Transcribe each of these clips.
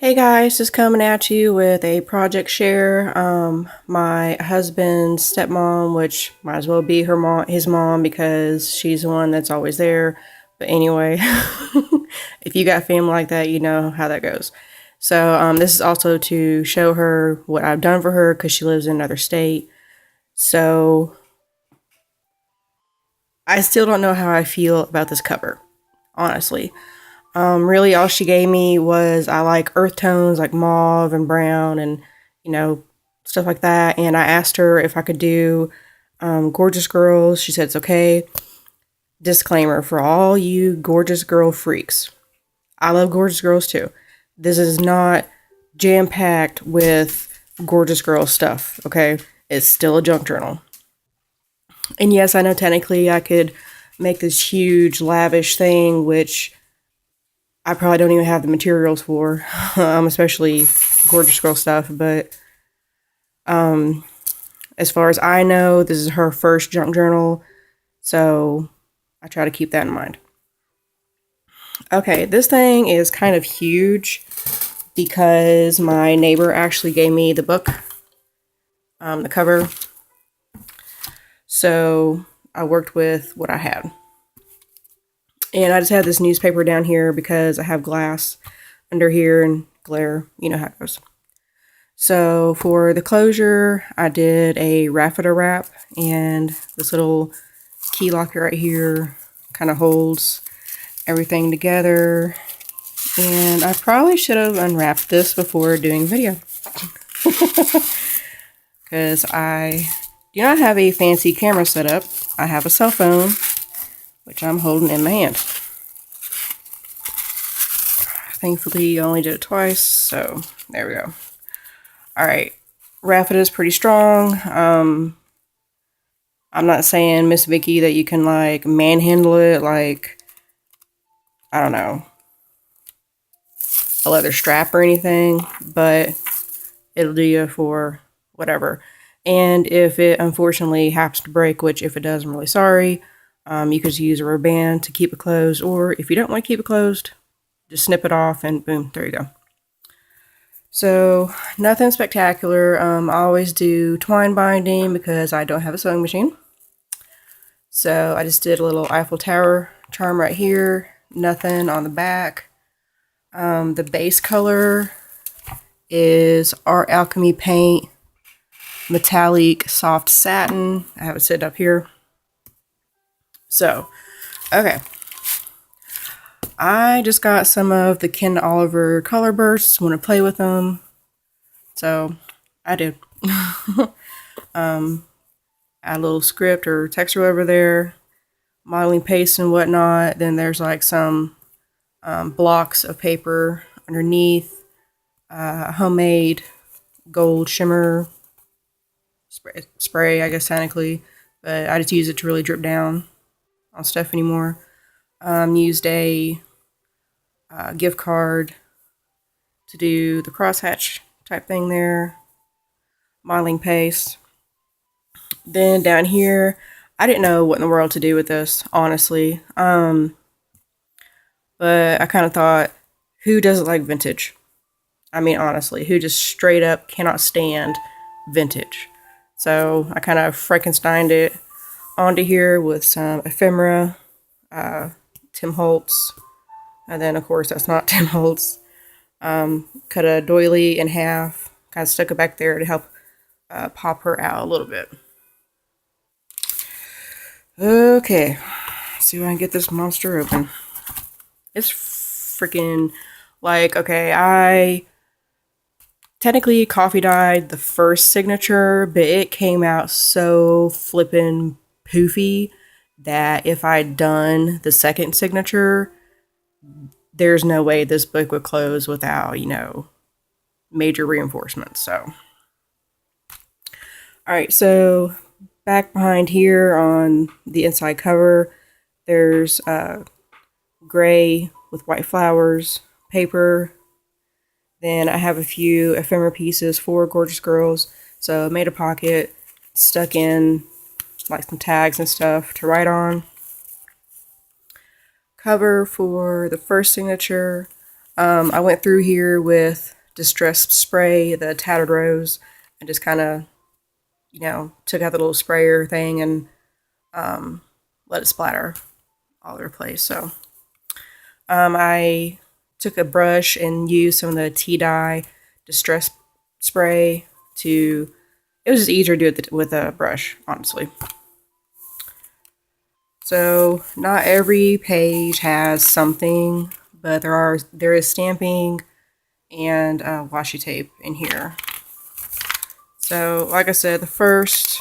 Hey guys, just coming at you with a project share. My husband's stepmom, which might as well be his mom because she's the one that's always there. But anyway, if you got family like that, you know how that goes. So this is also to show her what I've done for her because she lives in another state. So I still don't know how I feel about this cover, honestly. Really, all she gave me was I like earth tones like mauve and brown and, you know, stuff like that. And I asked her if I could do Gorjuss Girls. She said it's okay. Disclaimer for all you Gorjuss Girl freaks. I love Gorjuss Girls too. This is not jam packed with Gorjuss Girl stuff, okay? It's still a junk journal. And yes, I know technically I could make this huge, lavish thing, which I probably don't even have the materials for, especially Gorjuss Girl stuff. But as far as I know, this is her first junk journal, so I try to keep that in mind. Okay, this thing is kind of huge because my neighbor actually gave me the book, the cover. So I worked with what I had. And I just had this newspaper down here because I have glass under here and glare. You know how it goes. So for the closure, I did a raffia wrap, and this little key locker right here kind of holds everything together. And I probably should have unwrapped this before doing video because I do not have a fancy camera setup. I have a cell phone, which I'm holding in my hand. Thankfully, I only did it twice, so there we go. Alright, raffia is pretty strong. I'm not saying, Miss Vicky, that you can like manhandle it like, I don't know, a leather strap or anything, but it'll do you for whatever. And if it unfortunately happens to break, which if it does, I'm really sorry, you could use a rubber band to keep it closed, or if you don't want to keep it closed, just snip it off and boom, there you go. So nothing spectacular. I always do twine binding because I don't have a sewing machine. So I just did a little Eiffel Tower charm right here. Nothing on the back. The base color is Art Alchemy Paint Metallic Soft Satin. I have it set up here. So, okay. I just got some of the Ken Oliver color bursts. Want to play with them. So, I did. Add a little script or text over there, modeling paste and whatnot. Then there's like some blocks of paper underneath, homemade gold shimmer spray, I guess technically, but I just use it to really drip down on stuff anymore. Used a gift card to do the crosshatch type thing there, modeling paste. Then down here, I didn't know what in the world to do with this, honestly. But I kind of thought, who doesn't like vintage? I mean, honestly, who just straight up cannot stand vintage? So I kind of Frankensteined it onto here with some ephemera, Tim Holtz, and then of course that's not Tim Holtz. Cut a doily in half, kind of stuck it back there to help pop her out a little bit. Okay, let's see if I can get this monster open. It's freaking like, okay, I technically coffee dyed the first signature, but it came out so flippin' poofy that if I'd done the second signature, there's no way this book would close without, major reinforcements. So, alright, so back behind here on the inside cover, there's gray with white flowers paper. Then I have a few ephemera pieces for Gorjuss Girls. So I made a pocket, stuck in like some tags and stuff to write on. Cover for the first signature, I went through here with Distress Spray, the Tattered Rose, and just kind of, you know, took out the little sprayer thing and let it splatter all over the place. So I took a brush and used some of the tea dye Distress Spray to, it was just easier to do it with a brush, honestly. So not every page has something, but there is stamping and washi tape in here. So like I said, the first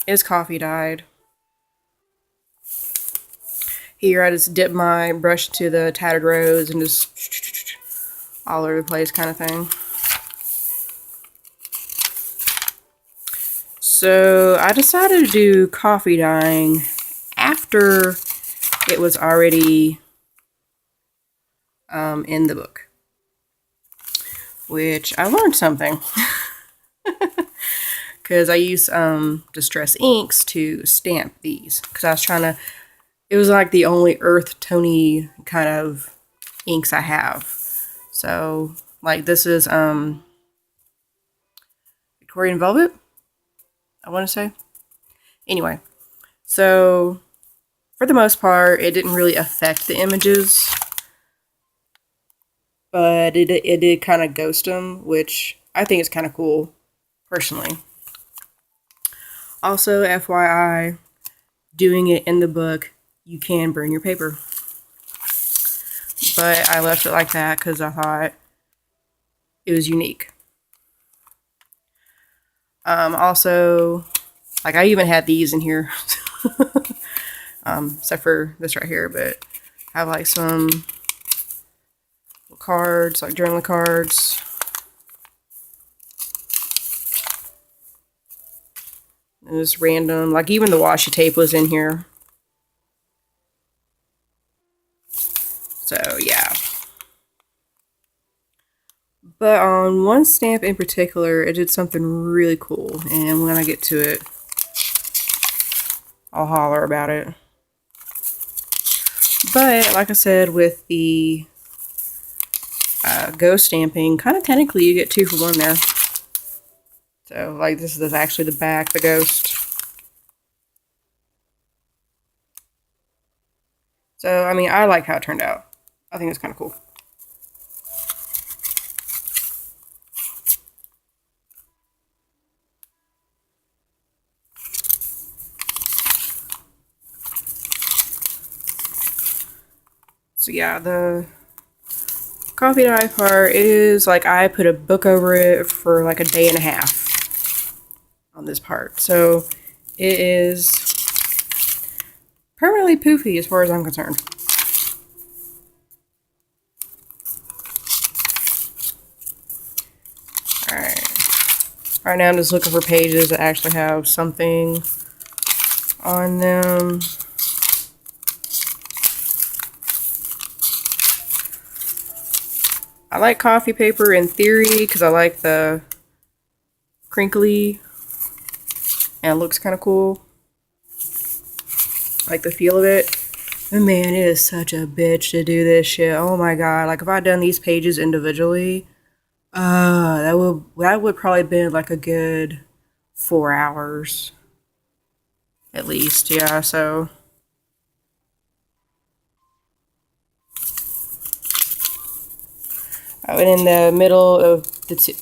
is coffee dyed. Here I just dip my brush to the Tattered Rose and just all over the place kind of thing. So I decided to do coffee dyeing after it was already in the book, which I learned something. Because I use Distress inks to stamp these, because I was trying to, it was like the only earth tony kind of inks I have. So like this is Victorian Velvet, I want to say. Anyway, so for the most part it didn't really affect the images, but it did kind of ghost them, which I think is kind of cool personally. Also, FYI, doing it in the book, you can burn your paper. But I left it like that because I thought it was unique. Also, like I even had these in here, except for this right here, but I have like some cards, like journaling cards. It was random, like even the washi tape was in here. So yeah. But on one stamp in particular, it did something really cool, and when I get to it, I'll holler about it. But like I said, with the ghost stamping, kind of technically you get 2 for 1 there. So like this is actually the back, the ghost. So I mean, I like how it turned out. I think it's kind of cool. So yeah, the coffee dye part is like I put a book over it for like a day and a half on this part. So it is permanently poofy as far as I'm concerned. Alright. Right now I'm just looking for pages that actually have something on them. I like coffee paper in theory because I like the crinkly and it looks kind of cool. I like the feel of it. But man, it is such a bitch to do this shit. Oh my god. Like if I'd done these pages individually, that would probably been like a good 4 hours. At least, yeah, so. Oh, and in the middle of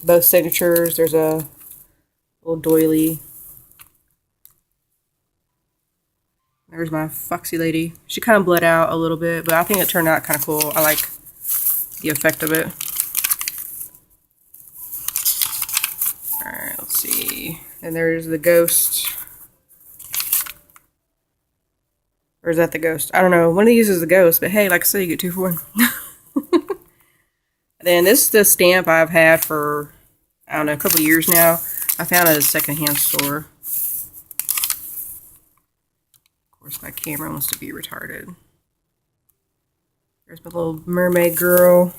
both signatures, there's a little doily. There's my foxy lady. She kind of bled out a little bit, but I think it turned out kind of cool. I like the effect of it. Alright, let's see. And there's the ghost. Or is that the ghost? I don't know. One of these is the ghost, but hey, like I said, you get 2 for 1. Then this is the stamp I've had for, I don't know, a couple years now. I found it at a secondhand store. Of course, my camera wants to be retarded. There's my little mermaid girl.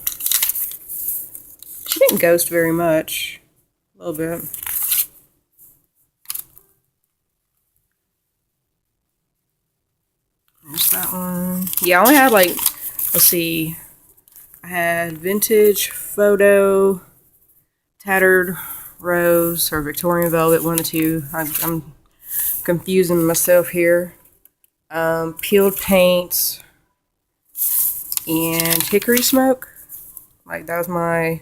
She didn't ghost very much. A little bit. There's that one. Yeah, I only had like, let's see, I had vintage photo, tattered rose, or Victorian velvet, one of the two. I'm confusing myself here. Peeled paint and hickory smoke. Like, that was my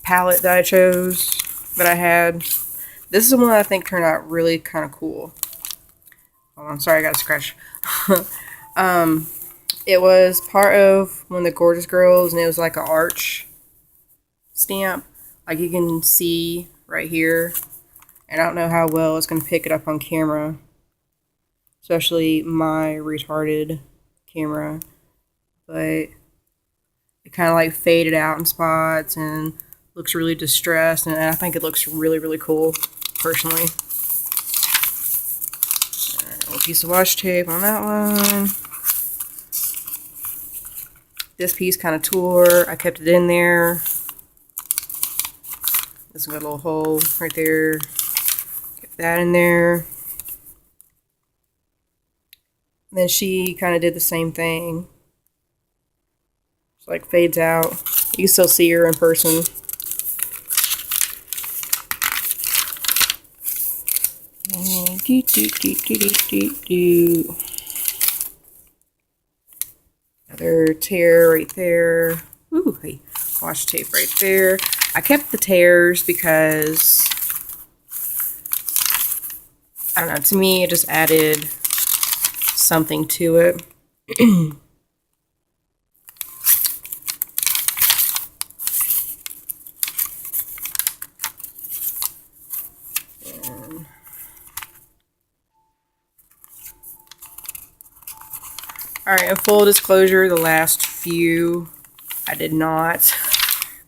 palette that I chose, that I had. This is the one I think turned out really kind of cool. Hold on, sorry, I got a scratch. It was part of one of the Gorjuss Girls, and it was like an arch stamp. Like, you can see right here. And I don't know how well it's going to pick it up on camera. Especially my retarded camera. But it kind of like faded out in spots and looks really distressed. And I think it looks really, really cool, personally. A little piece of washi tape on that one. This piece kind of tore. I kept it in there. This got a little hole right there. Get that in there. And then she kind of did the same thing. Just like fades out. You can still see her in person. Another tear right there. Ooh, hey, washi tape right there. I kept the tears because, I don't know, to me it just added something to it. Alright, in full disclosure, the last few I did not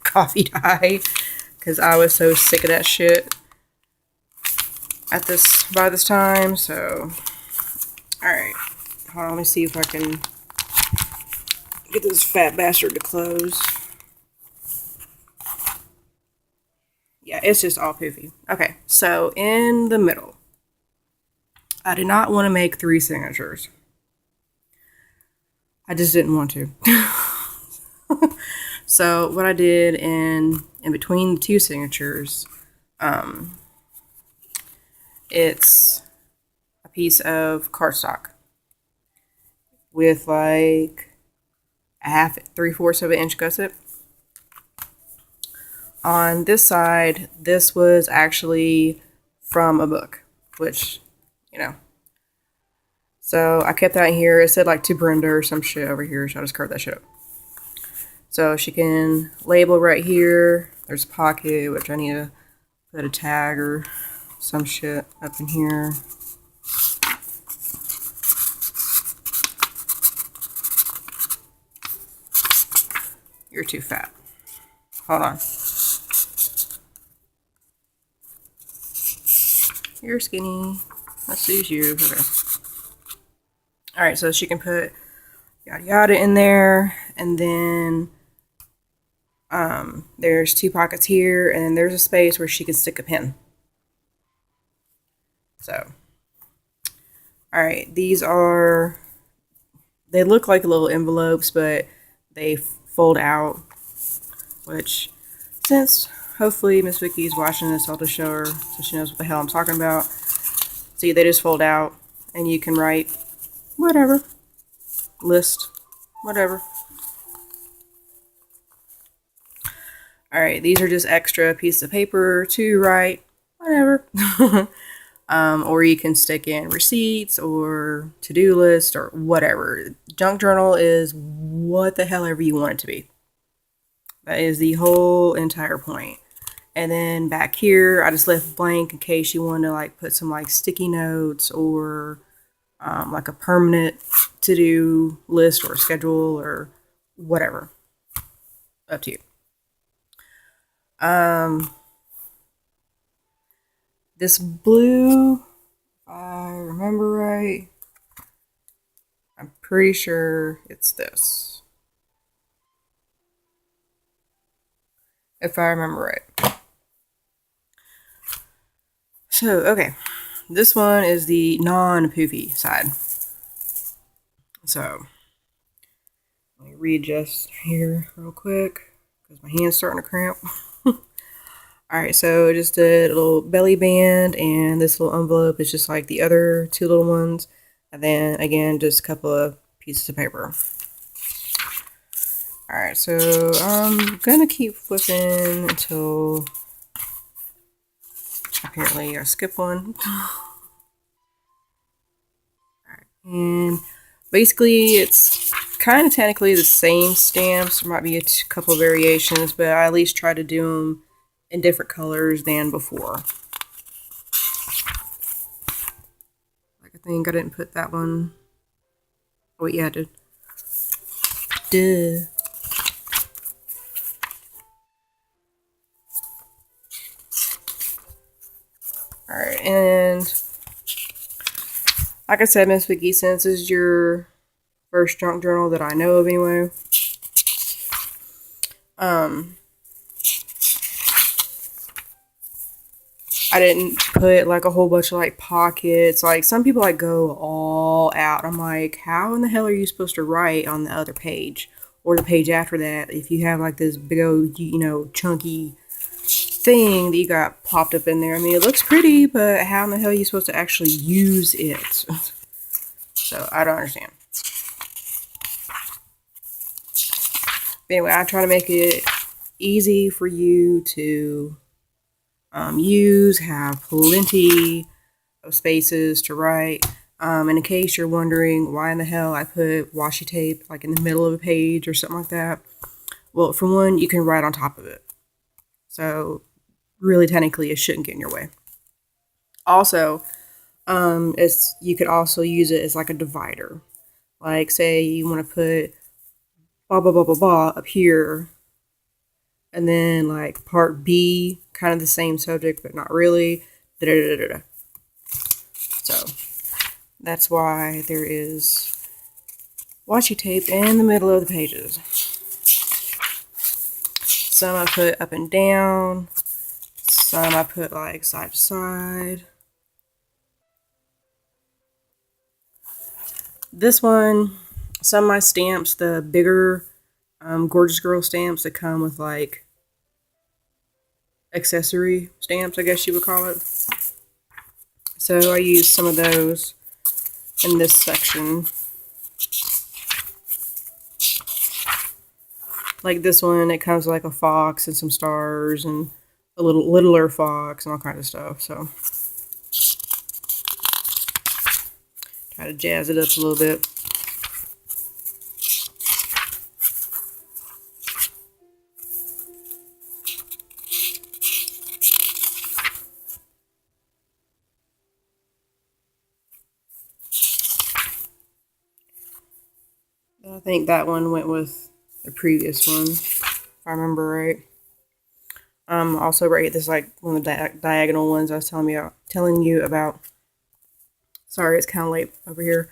coffee dye because I was so sick of that shit by this time. So, alright, hold on, let me see if I can get this fat bastard to close. Yeah, it's just all poofy. Okay, so in the middle, I did not want to make 3 signatures. I just didn't want to. So what I did in between the 2 signatures, it's a piece of cardstock with like a 3/4 of an inch gusset. On this side, this was actually from a book, which, you know. So I kept that in here. It said like to Brenda or some shit over here, so I just carved that shit up. So she can label right here. There's a pocket, which I need to put a tag or some shit up in here. You're too fat. Hold on. You're skinny. Let's use you. Okay. Alright, so she can put yada yada in there, and then there's 2 pockets here, and then there's a space where she can stick a pin. So, alright, these are, they look like little envelopes, but they fold out, which, since hopefully Miss Vicky's watching this, I'll just show her so she knows what the hell I'm talking about. See, they just fold out, and you can write whatever, list, whatever. Alright, these are just extra pieces of paper to write whatever. Or you can stick in receipts or to-do list or whatever. Junk journal is what the hell ever you want it to be. That is the whole entire point. And then back here, I just left blank in case you want to like put some like sticky notes or like a permanent to-do list or schedule or whatever. Up to you. This blue, if I remember right, I'm pretty sure it's this. If I remember right. So, okay. This one is the non-poofy side. So, Let me readjust here real quick because my hand's starting to cramp. Alright, so just a little belly band, and this little envelope is just like the other two little ones. And then again, just a couple of pieces of paper. Alright, so I'm gonna keep flipping until apparently I skip one. Alright, and basically it's kind of technically the same stamps. There might be a couple of variations, but I at least try to do them in different colors than before. Like I think I didn't put that one. Oh wait, yeah, I did. Duh. Alright, and like I said, Miss Vicky, since this is your first junk journal that I know of anyway, I didn't put like a whole bunch of like pockets. Like some people like go all out. I'm like, how in the hell are you supposed to write on the other page or the page after that if you have like this big old, you know, chunky thing that you got popped up in there? I mean, it looks pretty, but how in the hell are you supposed to actually use it? So I don't understand. But anyway, I try to make it easy for you to use, have plenty of spaces to write. And in case you're wondering why in the hell I put washi tape like in the middle of a page or something like that, well, for one, you can write on top of it. So really technically it shouldn't get in your way. Also, you could also use it as like a divider. Like say you want to put blah blah blah blah blah up here, and then like part B, kind of the same subject but not really. Da -da -da -da -da. So that's why there is washi tape in the middle of the pages. Some I put up and down, some I put like side to side. This one, some of my stamps, the bigger Gorjuss Girls stamps that come with like accessory stamps, I guess you would call it. So I used some of those in this section. Like this one, it comes with like a fox and some stars and a littler fox and all kinds of stuff. So try to jazz it up a little bit. I think that one went with the previous one, if I remember right. Also right, this is like one of the diagonal ones I was telling you about. Sorry, it's kind of late over here.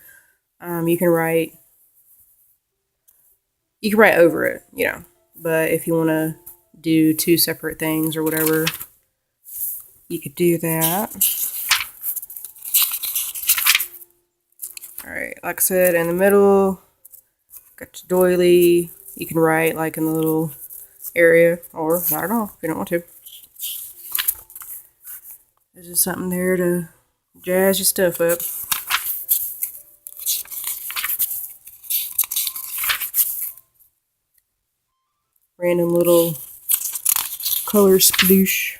You can write over it, you know. But if you want to do two separate things or whatever, you could do that. Alright, like I said, in the middle, got your doily. You can write like in the little area, or not at all if you don't want to. There's just something there to jazz your stuff up. Random little color sploosh.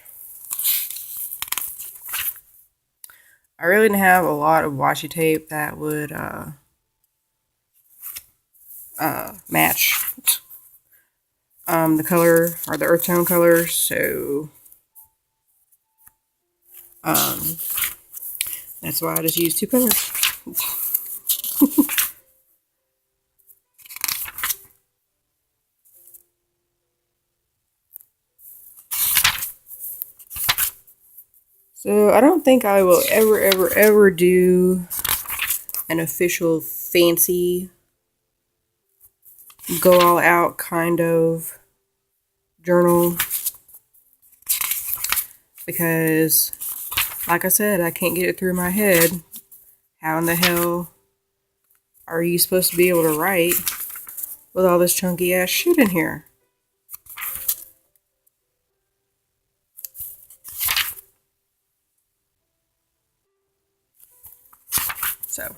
I really didn't have a lot of washi tape that would match the color or the earth tone colors, so that's why I just used two colors. So I don't think I will ever do an official fancy go all out kind of journal, because like I said, I can't get it through my head. How in the hell are you supposed to be able to write with all this chunky ass shit in here. So.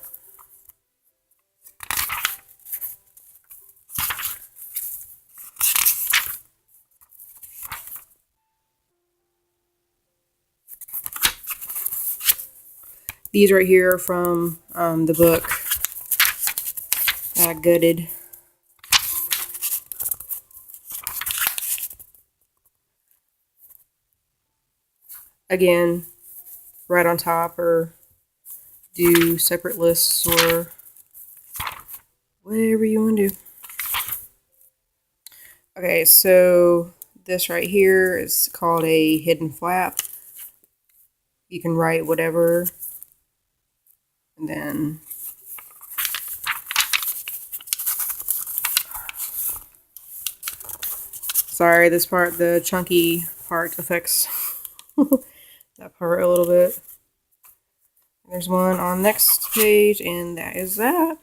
These right here are from the book that I gutted. Again, right on top, or do separate lists, or whatever you want to do. Okay, so this right here is called a hidden flap. You can write whatever, and then sorry, this part, the chunky part affects that part a little bit. There's one on next page, and that is that.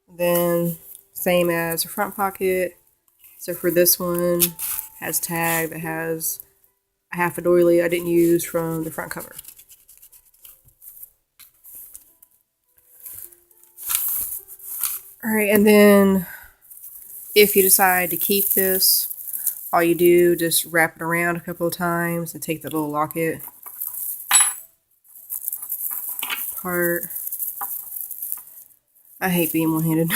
Then same as the front pocket, so for this one has tag that has a half a doily I didn't use from the front cover. Alright, and then if you decide to keep this, all you do, just wrap it around a couple of times and take the little locket part. I hate being one-handed.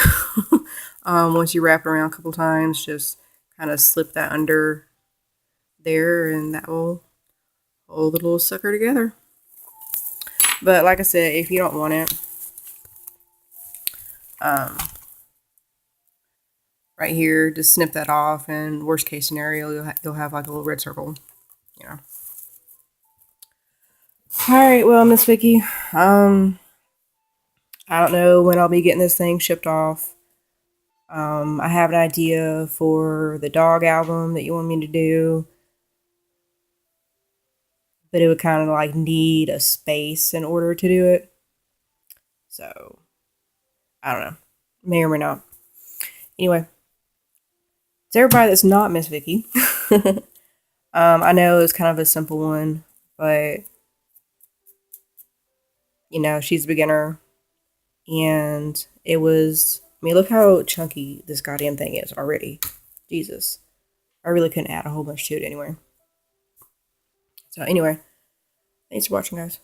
Once you wrap it around a couple of times, just kind of slip that under there, and that will hold the little sucker together. But like I said, if you don't want it, right here, just snip that off, and worst case scenario, you'll have like a little red circle, you know. Alright, well, Miss Vicky, I don't know when I'll be getting this thing shipped off. I have an idea for the dog album that you want me to do, but it would kind of like need a space in order to do it. So, I don't know. May or may not. Anyway, to everybody that's not Miss Vicky, I know it's kind of a simple one, but you know, she's a beginner, and it was, I mean, look how chunky this goddamn thing is already. Jesus. I really couldn't add a whole bunch to it anyway. So anyway, thanks for watching, guys.